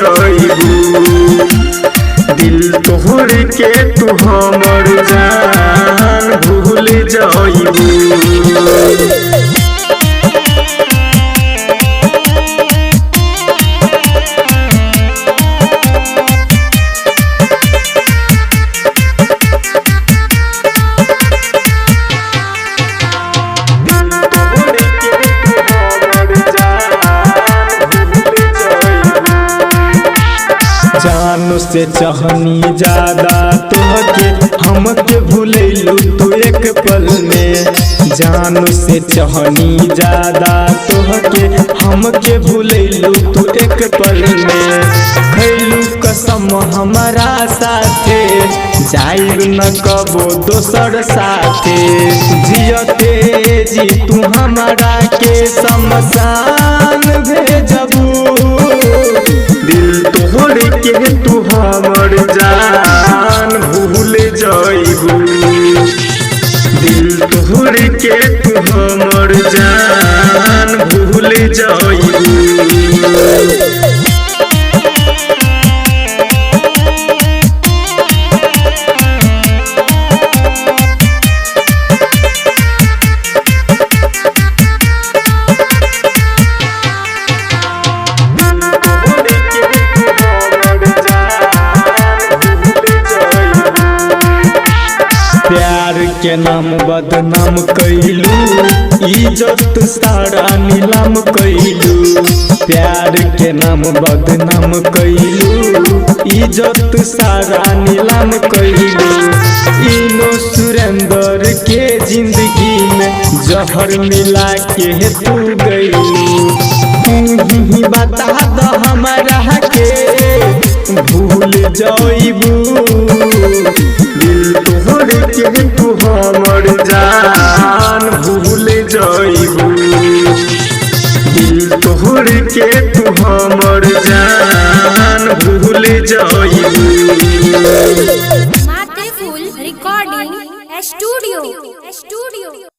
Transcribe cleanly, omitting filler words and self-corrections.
जाइबू। दिल तोड़ के तू हमर जान भूल जाइबू। जान से चाहनी ज्यादा तोहके हमके भूलैलू तू एक पल में। जान से चाहनी ज्यादा तोहके हमके भूलैलू तू एक पल में। खैलू कसम हमारा साथे जाइब न कबो दोसर साथे। जियते जी तू हमारा के शमशान भेजबू। दिल तोड़ के तू हमर जान भूल जाइबू। दिल तोड़ के तू हमर जान भूल जाइबू। प्यार के नाम बदनाम कैलू, इज्जत सारा नीलाम कैलू। प्यार के नाम बदनाम कैलू, इज्जत सारा नीलाम कैलू। इनो सुरेंद्र के जिंदगी में जहर मिला के तू गईलू। तू ही बता दो हमारा के भूल जाइबू। दिल तोड़ के तू हमर जान भूल जाइबू। दिल तोड़ के तू हमर जान भूल जाइबू। माथे फूल रिकॉर्डिंग स्टूडियो।